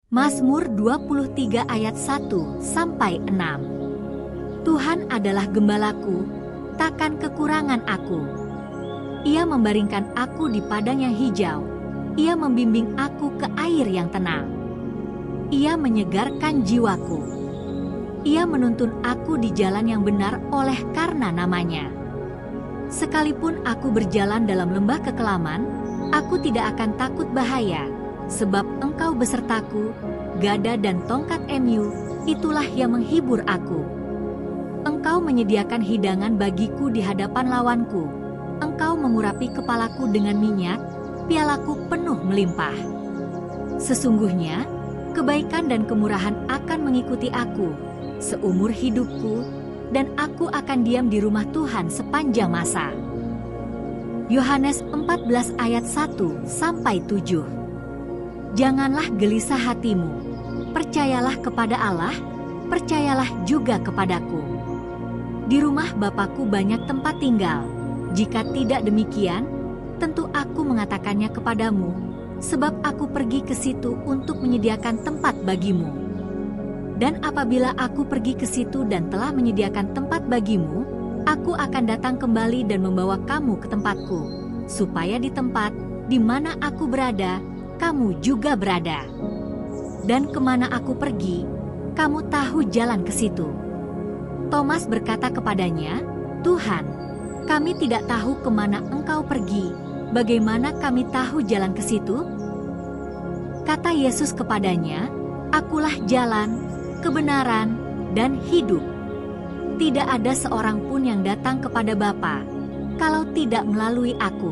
Mazmur 23 ayat 1-6. Tuhan adalah gembalaku, takkan kekurangan aku. Ia membaringkan aku di padang yang hijau. Ia membimbing aku ke air yang tenang. Ia menyegarkan jiwaku. Ia menuntun aku di jalan yang benar oleh karena namanya. Sekalipun aku berjalan dalam lembah kekelaman, aku tidak akan takut bahaya, sebab Engkau besertaku, gada dan tongkat emu, itulah yang menghibur aku. Engkau menyediakan hidangan bagiku di hadapan lawanku. Engkau mengurapi kepalaku dengan minyak, pialaku penuh melimpah. Sesungguhnya, kebaikan dan kemurahan akan mengikuti aku seumur hidupku, dan aku akan diam di rumah Tuhan sepanjang masa. Yohanes 14 ayat 1-7. Janganlah gelisah hatimu, percayalah kepada Allah, percayalah juga kepadaku. Di rumah Bapakku banyak tempat tinggal. Jika tidak demikian, tentu aku mengatakannya kepadamu, sebab aku pergi ke situ untuk menyediakan tempat bagimu. Dan apabila aku pergi ke situ dan telah menyediakan tempat bagimu, aku akan datang kembali dan membawa kamu ke tempatku, supaya di tempat di mana aku berada, kamu juga berada. Dan kemana aku pergi, kamu tahu jalan ke situ. Thomas berkata kepadanya, Tuhan, kami tidak tahu kemana Engkau pergi, bagaimana kami tahu jalan ke situ? Kata Yesus kepadanya, Akulah jalan, kebenaran, dan hidup. Tidak ada seorang pun yang datang kepada Bapa, kalau tidak melalui aku.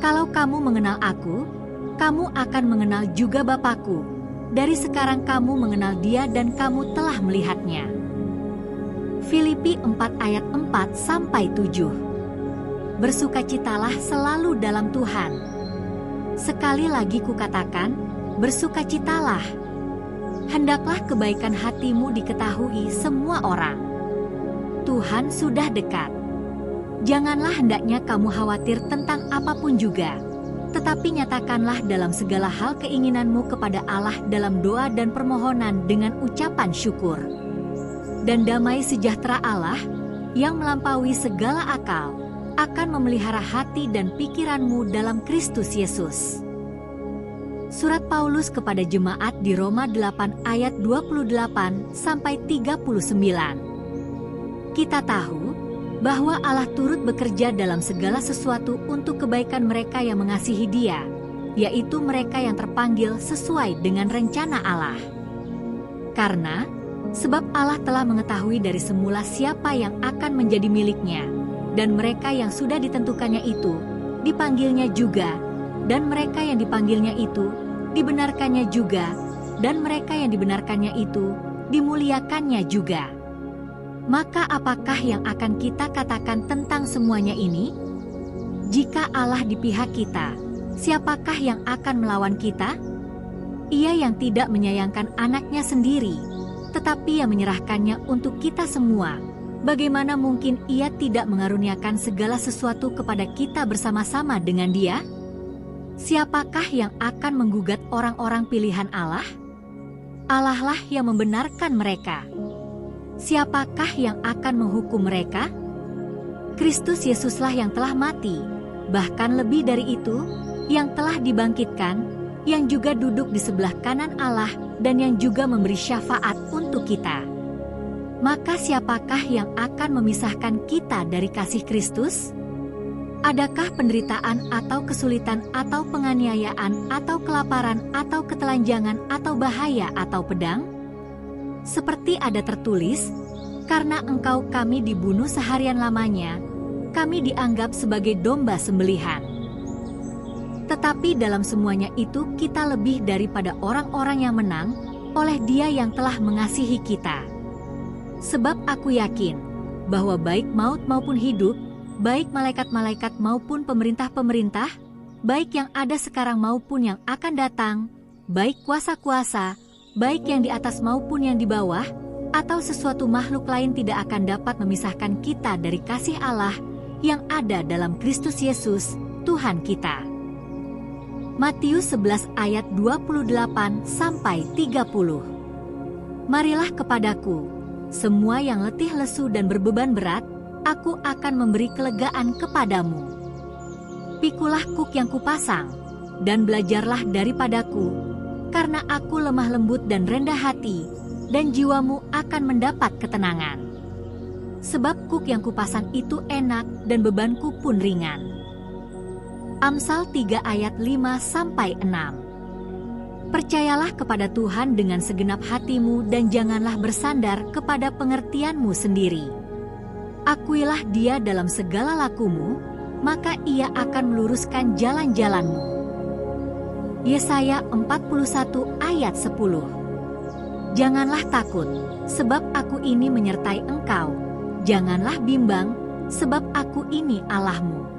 Kalau kamu mengenal aku, kamu akan mengenal juga Bapakku. Dari sekarang kamu mengenal Dia dan kamu telah melihatnya. Filipi 4 ayat 4-7. Bersukacitalah selalu dalam Tuhan. Sekali lagi kukatakan, bersukacitalah. Hendaklah kebaikan hatimu diketahui semua orang. Tuhan sudah dekat. Janganlah hendaknya kamu khawatir tentang apapun juga. Tetapi nyatakanlah dalam segala hal keinginanmu kepada Allah dalam doa dan permohonan dengan ucapan syukur. Dan damai sejahtera Allah, yang melampaui segala akal, akan memelihara hati dan pikiranmu dalam Kristus Yesus. Surat Paulus kepada jemaat di Roma 8 ayat 28-39. Kita tahu bahwa Allah turut bekerja dalam segala sesuatu untuk kebaikan mereka yang mengasihi Dia, yaitu mereka yang terpanggil sesuai dengan rencana Allah. Karena, sebab Allah telah mengetahui dari semula siapa yang akan menjadi miliknya, dan mereka yang sudah ditentukannya itu, dipanggilnya juga, dan mereka yang dipanggilnya itu, dibenarkannya juga, dan mereka yang dibenarkannya itu, dimuliakannya juga. Maka apakah yang akan kita katakan tentang semuanya ini? Jika Allah di pihak kita, siapakah yang akan melawan kita? Ia yang tidak menyayangkan anaknya sendiri, tetapi yang menyerahkannya untuk kita semua. Bagaimana mungkin Ia tidak mengaruniakan segala sesuatu kepada kita bersama-sama dengan Dia? Siapakah yang akan menggugat orang-orang pilihan Allah? Allah lah yang membenarkan mereka. Siapakah yang akan menghukum mereka? Kristus Yesuslah yang telah mati, bahkan lebih dari itu, yang telah dibangkitkan, yang juga duduk di sebelah kanan Allah dan yang juga memberi syafaat untuk kita. Maka siapakah yang akan memisahkan kita dari kasih Kristus? Adakah penderitaan atau kesulitan atau penganiayaan atau kelaparan atau ketelanjangan atau bahaya atau pedang? Seperti ada tertulis, karena engkau kami dibunuh seharian lamanya, kami dianggap sebagai domba sembelihan. Tetapi dalam semuanya itu kita lebih daripada orang-orang yang menang, oleh Dia yang telah mengasihi kita. Sebab aku yakin, bahwa baik maut maupun hidup, baik malaikat-malaikat maupun pemerintah-pemerintah, baik yang ada sekarang maupun yang akan datang, baik kuasa-kuasa, baik yang di atas maupun yang di bawah, atau sesuatu makhluk lain tidak akan dapat memisahkan kita dari kasih Allah yang ada dalam Kristus Yesus, Tuhan kita. Matius 11 ayat 28-30. Marilah kepadaku, semua yang letih lesu dan berbeban berat, aku akan memberi kelegaan kepadamu. Pikulah kuk yang kupasang, dan belajarlah daripadaku, karena aku lemah lembut dan rendah hati, dan jiwamu akan mendapat ketenangan. Sebab kuk yang kupasang itu enak dan bebanku pun ringan. Amsal 3 ayat 5-6. Percayalah kepada Tuhan dengan segenap hatimu dan janganlah bersandar kepada pengertianmu sendiri. Akuilah Dia dalam segala lakumu, maka Ia akan meluruskan jalan-jalanmu. Yesaya 41 ayat 10. Janganlah takut, sebab aku ini menyertai engkau. Janganlah bimbang, sebab aku ini Allahmu.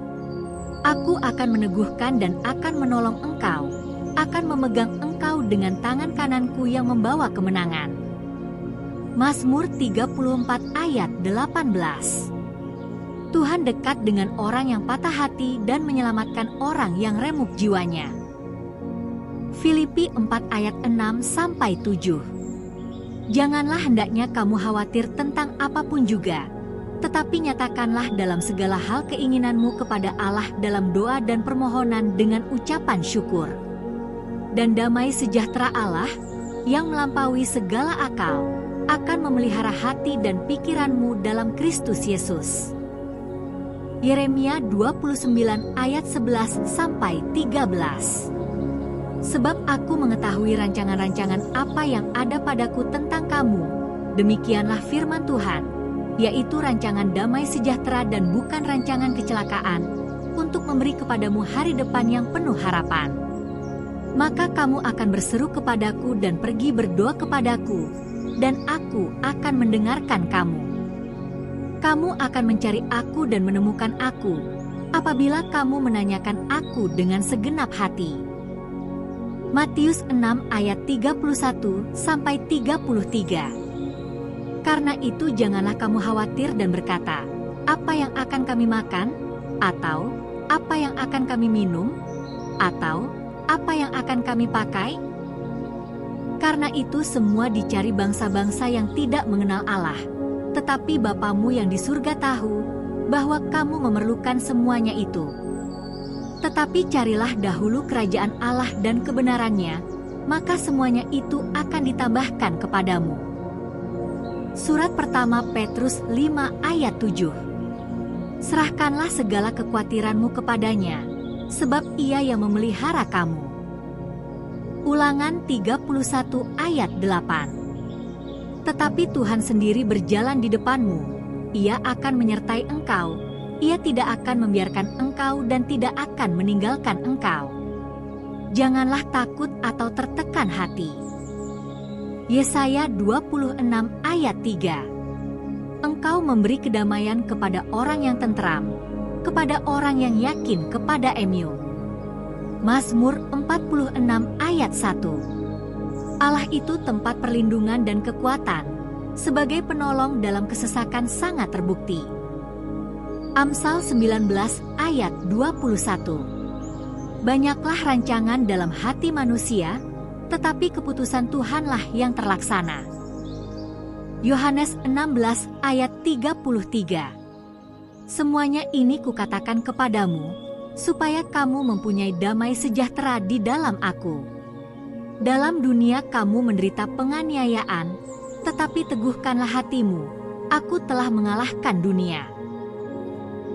Aku akan meneguhkan dan akan menolong engkau, akan memegang engkau dengan tangan kananku yang membawa kemenangan. Mazmur 34 ayat 18. Tuhan dekat dengan orang yang patah hati dan menyelamatkan orang yang remuk jiwanya. Filipi 4 ayat 6-7. Janganlah hendaknya kamu khawatir tentang apapun juga, tetapi nyatakanlah dalam segala hal keinginanmu kepada Allah dalam doa dan permohonan dengan ucapan syukur. Dan damai sejahtera Allah, yang melampaui segala akal, akan memelihara hati dan pikiranmu dalam Kristus Yesus. Yeremia 29 ayat 11-13. Sebab aku mengetahui rancangan-rancangan apa yang ada padaku tentang kamu, demikianlah firman Tuhan, yaitu rancangan damai sejahtera dan bukan rancangan kecelakaan, untuk memberi kepadamu hari depan yang penuh harapan. Maka kamu akan berseru kepadaku dan pergi berdoa kepadaku, dan aku akan mendengarkan kamu. Kamu akan mencari aku dan menemukan aku, apabila kamu menanyakan aku dengan segenap hati. Matius 6 ayat 31-33. Karena itu janganlah kamu khawatir dan berkata, apa yang akan kami makan? Atau apa yang akan kami minum? Atau apa yang akan kami pakai? Karena itu semua dicari bangsa-bangsa yang tidak mengenal Allah. Tetapi Bapamu yang di surga tahu bahwa kamu memerlukan semuanya itu. Tetapi carilah dahulu kerajaan Allah dan kebenarannya, maka semuanya itu akan ditambahkan kepadamu. Surat pertama Petrus 5 ayat 7. Serahkanlah segala kekhawatiranmu kepadanya, sebab Ia yang memelihara kamu. Ulangan 31 ayat 8. Tetapi Tuhan sendiri berjalan di depanmu, Ia akan menyertai engkau, Ia tidak akan membiarkan engkau dan tidak akan meninggalkan engkau. Janganlah takut atau tertekan hati. Yesaya 26 ayat 3. Engkau memberi kedamaian kepada orang yang tentram, kepada orang yang yakin kepada Emu. Mazmur 46 ayat 1. Allah itu tempat perlindungan dan kekuatan, sebagai penolong dalam kesesakan sangat terbukti. Amsal 19 ayat 21. Banyaklah rancangan dalam hati manusia, tetapi keputusan Tuhanlah yang terlaksana. Yohanes 16 ayat 33. Semuanya ini kukatakan kepadamu, supaya kamu mempunyai damai sejahtera di dalam aku. Dalam dunia kamu menderita penganiayaan, tetapi teguhkanlah hatimu, aku telah mengalahkan dunia.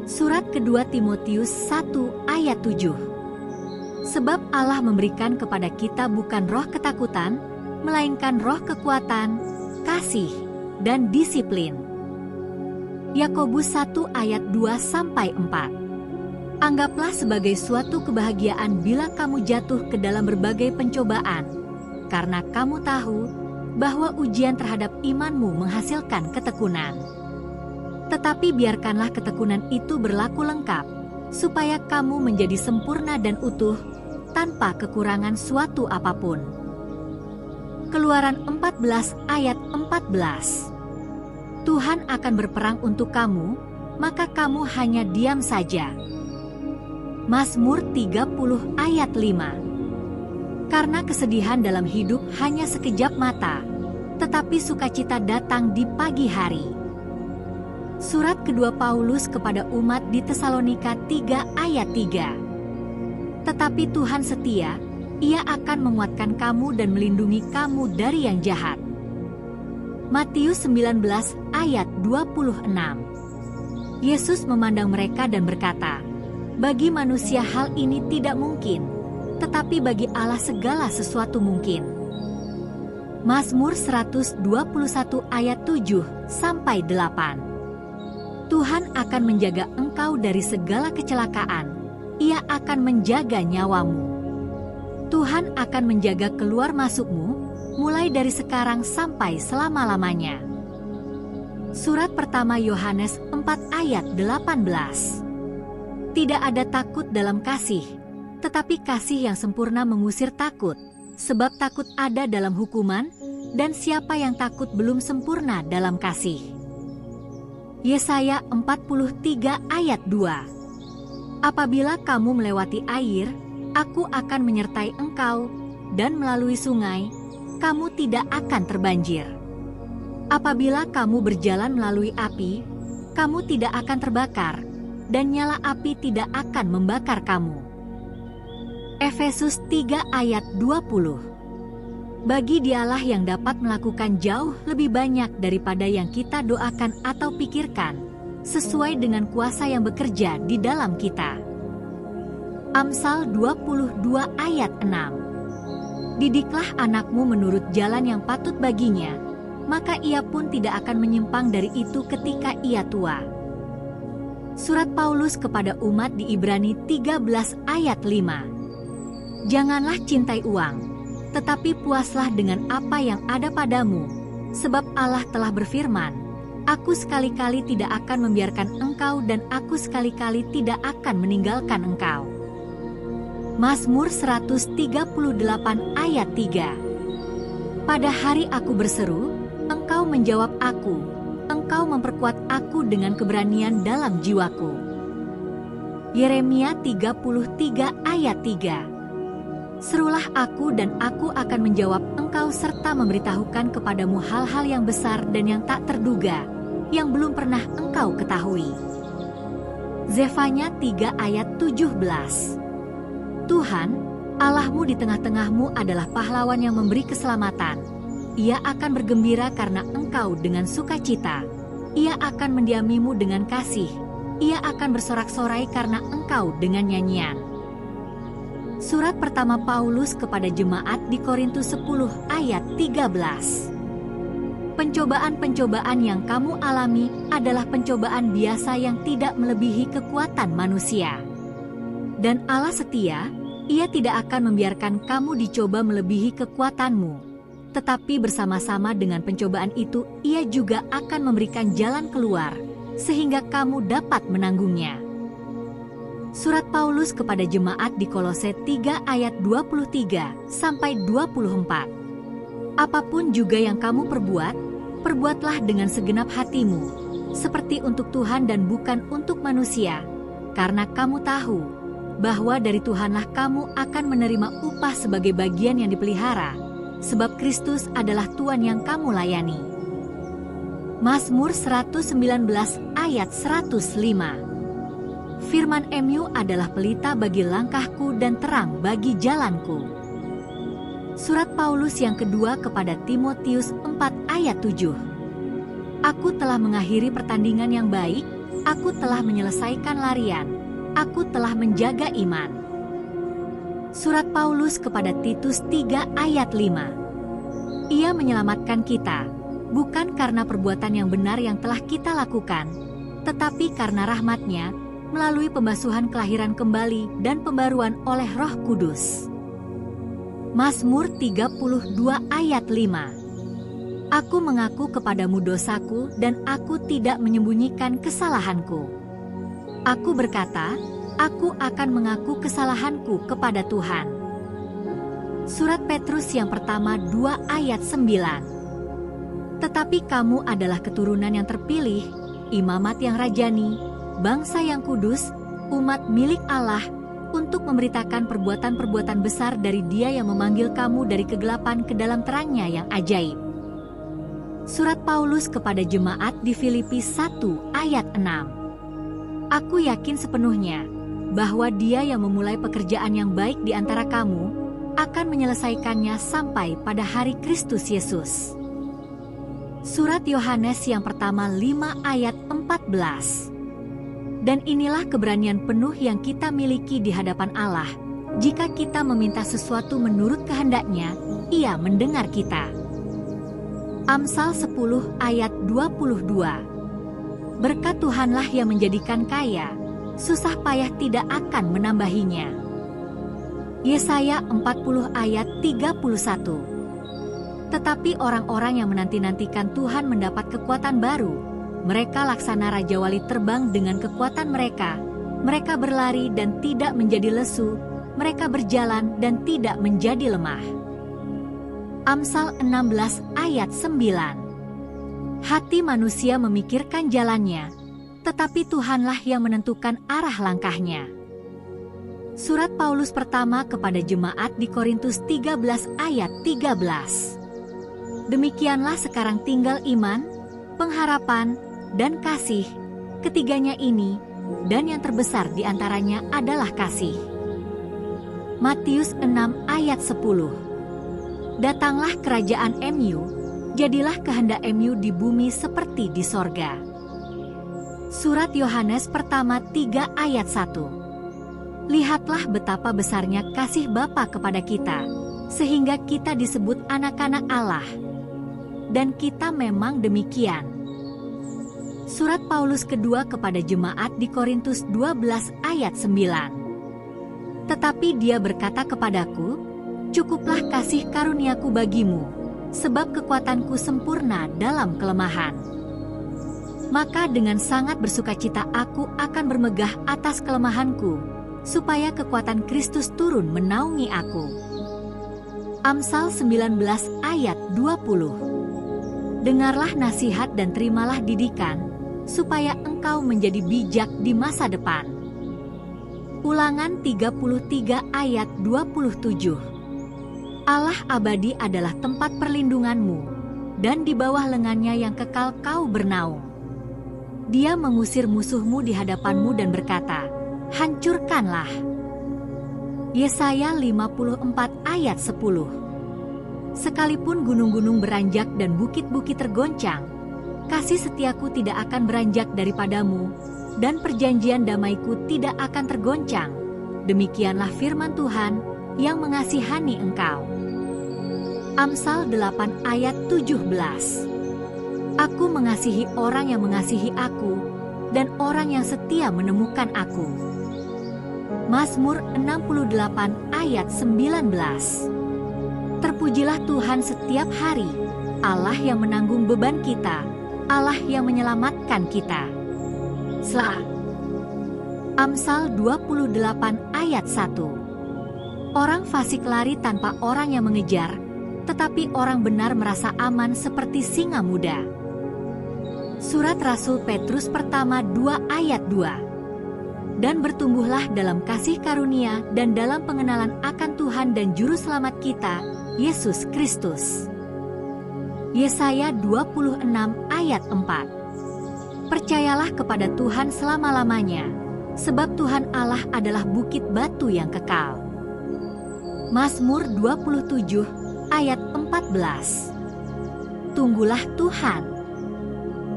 Surat kedua Timotius 1 ayat 7. Sebab Allah memberikan kepada kita bukan roh ketakutan, melainkan roh kekuatan, kasih, dan disiplin. Yakobus 1 ayat 2-4. Anggaplah sebagai suatu kebahagiaan bila kamu jatuh ke dalam berbagai pencobaan, karena kamu tahu bahwa ujian terhadap imanmu menghasilkan ketekunan. Tetapi biarkanlah ketekunan itu berlaku lengkap, supaya kamu menjadi sempurna dan utuh, tanpa kekurangan suatu apapun. Keluaran 14 ayat 14. Tuhan akan berperang untuk kamu, maka kamu hanya diam saja. Mazmur 30 ayat 5. Karena kesedihan dalam hidup hanya sekejap mata, tetapi sukacita datang di pagi hari. Surat kedua Paulus kepada umat di Tesalonika 3 ayat 3. Tetapi Tuhan setia, Ia akan menguatkan kamu dan melindungi kamu dari yang jahat. Matius 19 ayat 26. Yesus memandang mereka dan berkata, bagi manusia hal ini tidak mungkin, tetapi bagi Allah segala sesuatu mungkin. Mazmur 121 ayat 7-8. Tuhan akan menjaga engkau dari segala kecelakaan. Ia akan menjaga nyawamu. Tuhan akan menjaga keluar masukmu, mulai dari sekarang sampai selama-lamanya. Surat pertama Yohanes 4 ayat 18. Tidak ada takut dalam kasih, tetapi kasih yang sempurna mengusir takut, sebab takut ada dalam hukuman, dan siapa yang takut belum sempurna dalam kasih. Yesaya 43 ayat 2. Apabila kamu melewati air, aku akan menyertai engkau, dan melalui sungai, kamu tidak akan terbanjir. Apabila kamu berjalan melalui api, kamu tidak akan terbakar, dan nyala api tidak akan membakar kamu. Efesus 3 ayat 20. Bagi Dialah yang dapat melakukan jauh lebih banyak daripada yang kita doakan atau pikirkan, sesuai dengan kuasa yang bekerja di dalam kita. Amsal 22 ayat 6. Didiklah anakmu menurut jalan yang patut baginya, maka ia pun tidak akan menyimpang dari itu ketika ia tua. Surat Paulus kepada umat di Ibrani 13 ayat 5. Janganlah cintai uang, tetapi puaslah dengan apa yang ada padamu, sebab Allah telah berfirman, Aku sekali-kali tidak akan membiarkan engkau dan aku sekali-kali tidak akan meninggalkan engkau. Mazmur 138 ayat 3. Pada hari aku berseru, engkau menjawab aku, engkau memperkuat aku dengan keberanian dalam jiwaku. Yeremia 33 ayat 3. Serulah aku dan aku akan menjawab engkau serta memberitahukan kepadamu hal-hal yang besar dan yang tak terduga, yang belum pernah engkau ketahui. Zefanya 3 ayat 17. Tuhan, Allahmu di tengah-tengahmu adalah pahlawan yang memberi keselamatan. Ia akan bergembira karena engkau dengan sukacita. Ia akan mendiamimu dengan kasih. Ia akan bersorak-sorai karena engkau dengan nyanyian. Surat pertama Paulus kepada jemaat di Korintus 10 ayat 13. Pencobaan-pencobaan yang kamu alami adalah pencobaan biasa yang tidak melebihi kekuatan manusia. Dan Allah setia, Ia tidak akan membiarkan kamu dicoba melebihi kekuatanmu. Tetapi bersama-sama dengan pencobaan itu, Ia juga akan memberikan jalan keluar, sehingga kamu dapat menanggungnya. Surat Paulus kepada jemaat di Kolose 3 ayat 23-24. Apapun juga yang kamu perbuat, perbuatlah dengan segenap hatimu, seperti untuk Tuhan dan bukan untuk manusia, karena kamu tahu bahwa dari Tuhanlah kamu akan menerima upah sebagai bagian yang dipelihara, sebab Kristus adalah Tuhan yang kamu layani. Mazmur 119 ayat 105. Firman MU adalah pelita bagi langkahku dan terang bagi jalanku. Surat Paulus yang kedua kepada Timotius 4 ayat 7. Aku telah mengakhiri pertandingan yang baik, aku telah menyelesaikan larian, aku telah menjaga iman. Surat Paulus kepada Titus 3 ayat 5. Ia menyelamatkan kita, bukan karena perbuatan yang benar yang telah kita lakukan, tetapi karena rahmat-Nya, melalui pembasuhan kelahiran kembali dan pembaruan oleh Roh Kudus. Mazmur 32 ayat 5. Aku mengaku kepadamu dosaku dan aku tidak menyembunyikan kesalahanku. Aku berkata, aku akan mengaku kesalahanku kepada Tuhan. Surat Petrus yang pertama 2 ayat 9. Tetapi kamu adalah keturunan yang terpilih, imamat yang rajani, bangsa yang kudus, umat milik Allah, untuk memberitakan perbuatan-perbuatan besar dari Dia yang memanggil kamu dari kegelapan ke dalam terang-Nya yang ajaib. Surat Paulus kepada jemaat di Filipi 1 ayat 6. Aku yakin sepenuhnya bahwa Dia yang memulai pekerjaan yang baik di antara kamu akan menyelesaikannya sampai pada hari Kristus Yesus. Surat Yohanes yang pertama 5 ayat 14. Dan inilah keberanian penuh yang kita miliki di hadapan Allah. Jika kita meminta sesuatu menurut kehendak-Nya, Ia mendengar kita. Amsal 10 ayat 22. Berkat Tuhanlah yang menjadikan kaya, susah payah tidak akan menambahinya. Yesaya 40 ayat 31. Tetapi orang-orang yang menanti-nantikan Tuhan mendapat kekuatan baru. Mereka laksana Raja Wali terbang dengan kekuatan mereka. Mereka berlari dan tidak menjadi lesu. Mereka berjalan dan tidak menjadi lemah. Amsal 16 ayat 9. Hati manusia memikirkan jalannya, tetapi Tuhanlah yang menentukan arah langkahnya. Surat Paulus pertama kepada jemaat di Korintus 13 ayat 13. Demikianlah sekarang tinggal iman, pengharapan, dan kasih, ketiganya ini, dan yang terbesar di antaranya adalah kasih. Matius 6 ayat 10. Datanglah kerajaan MU, jadilah kehendak MU di bumi seperti di sorga. Surat Yohanes pertama 3 ayat 1. Lihatlah betapa besarnya kasih Bapa kepada kita, sehingga kita disebut anak-anak Allah. Dan kita memang demikian. Surat Paulus kedua kepada jemaat di Korintus 12 ayat 9. Tetapi Dia berkata kepadaku, cukuplah kasih karuniaku bagimu, sebab kekuatanku sempurna dalam kelemahan. Maka dengan sangat bersukacita aku akan bermegah atas kelemahanku, supaya kekuatan Kristus turun menaungi aku. Amsal 19 ayat 20. Dengarlah nasihat dan terimalah didikan, supaya engkau menjadi bijak di masa depan. Ulangan 33 ayat 27. Allah abadi adalah tempat perlindunganmu, dan di bawah lengannya yang kekal kau bernaung. Dia mengusir musuhmu di hadapanmu dan berkata, hancurkanlah. Yesaya 54 ayat 10. Sekalipun gunung-gunung beranjak dan bukit-bukit tergoncang, kasih setiaku tidak akan beranjak daripadamu, dan perjanjian damaiku tidak akan tergoncang. Demikianlah firman Tuhan yang mengasihani engkau. Amsal 8 ayat 17. Aku mengasihi orang yang mengasihi aku, dan orang yang setia menemukan aku. Mazmur 68 ayat 19. Terpujilah Tuhan setiap hari, Allah yang menanggung beban kita, Allah yang menyelamatkan kita. Selah. Amsal 28 ayat 1. Orang fasik lari tanpa orang yang mengejar, tetapi orang benar merasa aman seperti singa muda. Surat Rasul Petrus pertama 2 ayat 2. Dan bertumbuhlah dalam kasih karunia dan dalam pengenalan akan Tuhan dan Juru Selamat kita, Yesus Kristus. Yesaya 26 ayat 4. Percayalah kepada Tuhan selama-lamanya, sebab Tuhan Allah adalah bukit batu yang kekal. Mazmur 27 ayat 14. Tunggulah Tuhan.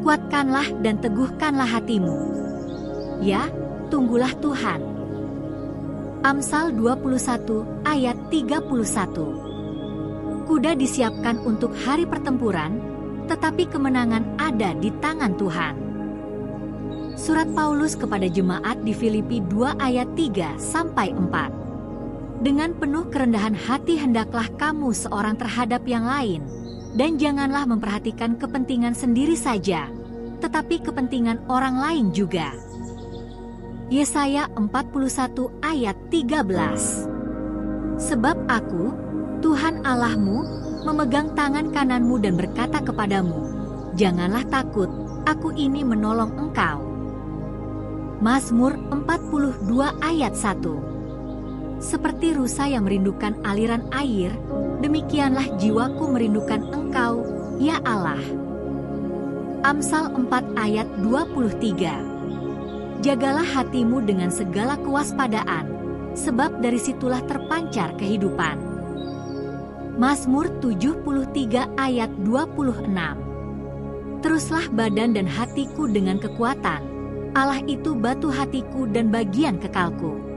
Kuatkanlah dan teguhkanlah hatimu. Ya, tunggulah Tuhan. Amsal 21 ayat 31. Kuda disiapkan untuk hari pertempuran, tetapi kemenangan ada di tangan Tuhan. Surat Paulus kepada jemaat di Filipi 2 ayat 3-4. Dengan penuh kerendahan hati hendaklah kamu seorang terhadap yang lain, dan janganlah memperhatikan kepentingan sendiri saja, tetapi kepentingan orang lain juga. Yesaya 41 ayat 13. Sebab aku, Tuhan Allahmu, memegang tangan kananmu dan berkata kepadamu, janganlah takut, aku ini menolong engkau. Mazmur 42 ayat 1. Seperti rusa yang merindukan aliran air, demikianlah jiwaku merindukan Engkau, ya Allah. Amsal 4 ayat 23. Jagalah hatimu dengan segala kewaspadaan, sebab dari situlah terpancar kehidupan. Mazmur 73 ayat 26. Teruslah badan dan hatiku dengan kekuatan, Allah itu batu hatiku dan bagian kekalku.